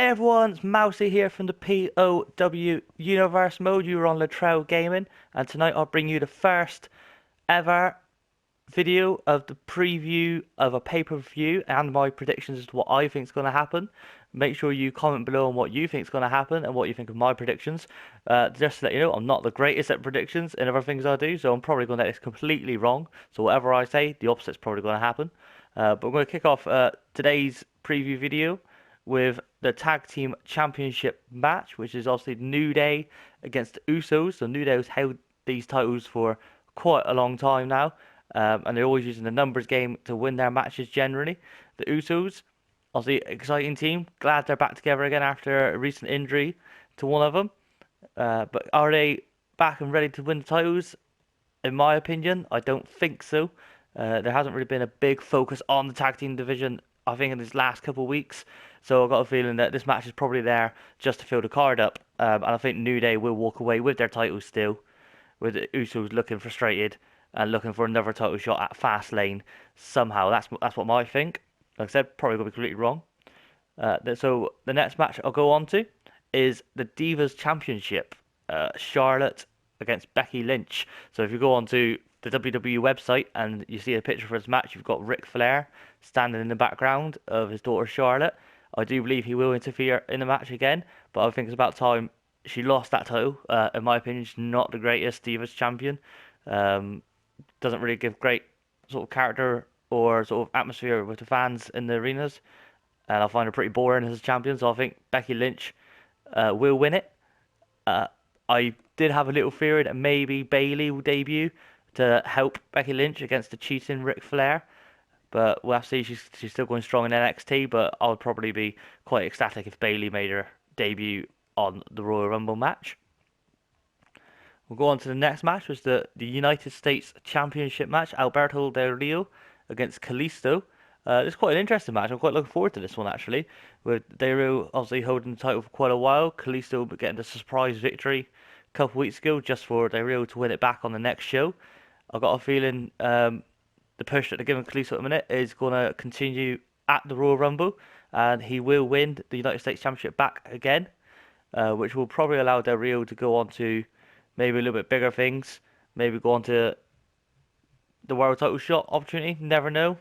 Hey everyone, it's Mousy here from the POW Universe Mode. You were on Letrel Gaming, and tonight I'll bring you the first ever video of the preview of a pay-per-view and my predictions as to what I think is going to happen. Make sure you comment below on what you think is going to happen and what you think of my predictions. Just to let you know, I'm not the greatest at predictions and other things I do, so I'm probably going to get this completely wrong. So whatever I say, the opposite's probably going to happen. But we're going to kick off today's preview video with the Tag Team Championship match, which is obviously New Day against the Usos. So New Day has held these titles for quite a long time now, and they're always using the numbers game to win their matches generally. The Usos, obviously, exciting team. Glad they're back together again after a recent injury to one of them. But are they back and ready to win the titles? In my opinion, I don't think so. There hasn't really been a big focus on the tag team division, I think, in these last couple of weeks. So I've got a feeling that this match is probably there just to fill the card up. And I think New Day will walk away with their titles still, with the Usos looking frustrated and looking for another title shot at Fastlane somehow. That's what I think. Like I said, probably gonna be completely wrong. So the next match I'll go on to is the Divas Championship. Charlotte against Becky Lynch. So if you go on to the WWE website and you see a picture for this match, you've got Ric Flair standing in the background of his daughter Charlotte. I do believe he will interfere in the match again, but I think it's about time she lost that title. In my opinion, she's not the greatest Divas champion. Um, doesn't really give great sort of character or sort of atmosphere with the fans in the arenas, and I find her pretty boring as a champion. So I think Becky Lynch will win it. Uh, I did have a little theory that maybe Bayley will debut to help Becky Lynch against the cheating Ric Flair, but we'll have to see. She's still going strong in NXT, but I would probably be quite ecstatic if Bayley made her debut on the Royal Rumble match. We'll go on to the next match, which is the United States Championship match. Alberto Del Rio against Kalisto. It's quite an interesting match. I'm quite looking forward to this one actually. With Del Rio obviously holding the title for quite a while, Kalisto getting the surprise victory a couple of weeks ago just for Del Rio to win it back on the next show. I've got a feeling the push that they're giving Kalisto at the minute is going to continue at the Royal Rumble, and he will win the United States Championship back again, which will probably allow Del Rio to go on to maybe a little bit bigger things, maybe go on to the world title shot opportunity. Never know,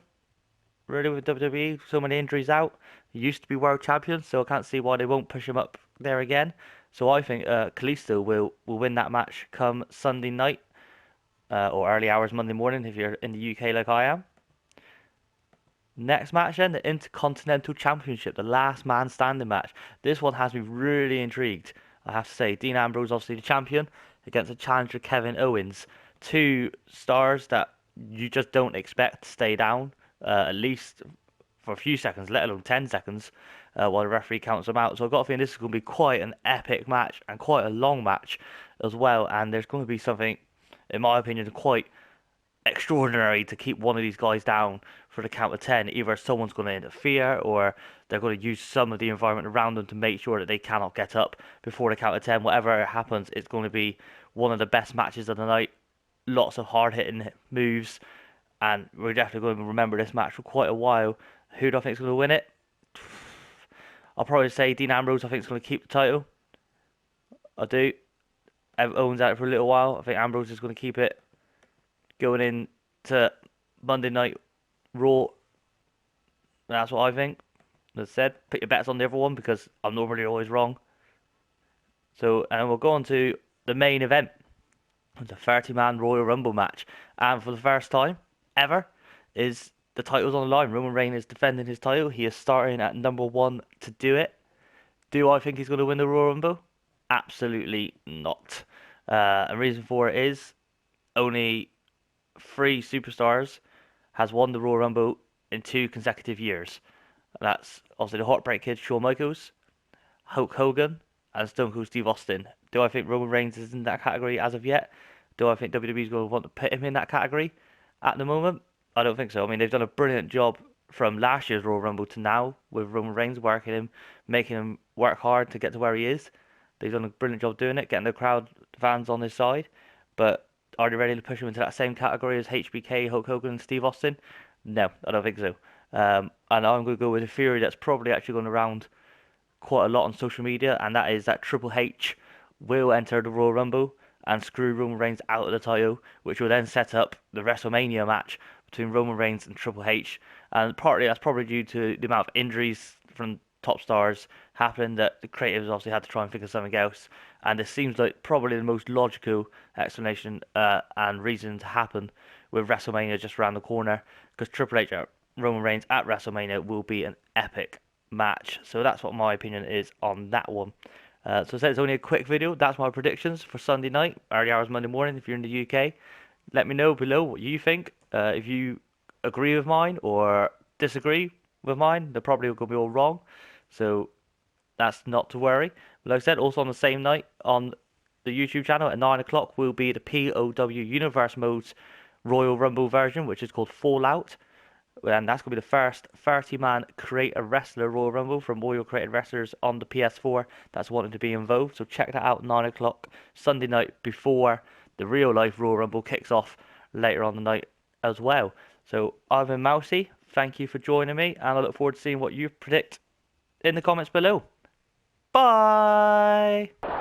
really, with WWE. So many injuries out. He used to be world champion, so I can't see why they won't push him up there again. So I think Kalisto will win that match come Sunday night or early hours Monday morning if you're in the UK like I am. Next match then, the Intercontinental Championship, the last man standing match. This one has me really intrigued, I have to say. Dean Ambrose, obviously the champion, against the challenger Kevin Owens. Two stars that you just don't expect to stay down, at least for a few seconds, let alone 10 seconds, while the referee counts them out. So I've got a feeling this is going to be quite an epic match and quite a long match as well. And there's going to be something, in my opinion, quite extraordinary to keep one of these guys down for the count of 10. Either someone's going to interfere or they're going to use some of the environment around them to make sure that they cannot get up before the count of 10. Whatever happens, it's going to be one of the best matches of the night. Lots of hard hitting moves, and we're definitely going to remember this match for quite a while. Who do I think is going to win it? I'll probably say Dean Ambrose. I think is going to keep the title. I do. Owens out for a little while. I think Ambrose is going to keep it going into Monday Night Raw. That's what I think. As I said, put your bets on the other one because I'm normally always wrong. So, and we'll go on to the main event. It's a 30-man Royal Rumble match. And for the first time ever, is the title's on the line. Roman Reigns is defending his title. He is starting at number one to do it. Do I think he's going to win the Royal Rumble? Absolutely not. And reason for it is only three superstars has won the Royal Rumble in 2 consecutive years. That's obviously the Heartbreak Kid, Shawn Michaels, Hulk Hogan, and Stone Cold Steve Austin. Do I think Roman Reigns is in that category as of yet? Do I think WWE is going to want to put him in that category at the moment? I don't think so. I mean, they've done a brilliant job from last year's Royal Rumble to now with Roman Reigns, working him, making him work hard to get to where he is. They've done a brilliant job doing it, getting the crowd fans on his side. But are they ready to push him into that same category as HBK, Hulk Hogan, and Steve Austin? No, I don't think so. And I'm going to go with a theory that's probably actually going around quite a lot on social media, and that is that Triple H will enter the Royal Rumble and screw Roman Reigns out of the title, which will then set up the WrestleMania match between Roman Reigns and Triple H. And partly that's probably due to the amount of injuries from top stars happening that the creatives obviously had to try and figure something else. And this seems like probably the most logical explanation and reason to happen with WrestleMania just around the corner, because Triple H at Roman Reigns at WrestleMania will be an epic match. So that's what my opinion is on that one. So I said it's only a quick video. That's my predictions for Sunday night, early hours Monday morning if you're in the UK. Let me know below what you think. If you agree with mine or disagree with mine, they're probably going to be all wrong. So that's not to worry. But like I said, also on the same night on the YouTube channel at 9 o'clock will be the POW Universe Modes Royal Rumble version, which is called Fallout. And that's going to be the first 30-man Create a Wrestler Royal Rumble from all your created wrestlers on the PS4 that's wanting to be involved. So check that out 9 o'clock Sunday night before the real life Royal Rumble kicks off later on the night as well. So I've been Mousy. Thank you for joining me, and I look forward to seeing what you predict in the comments below. Bye!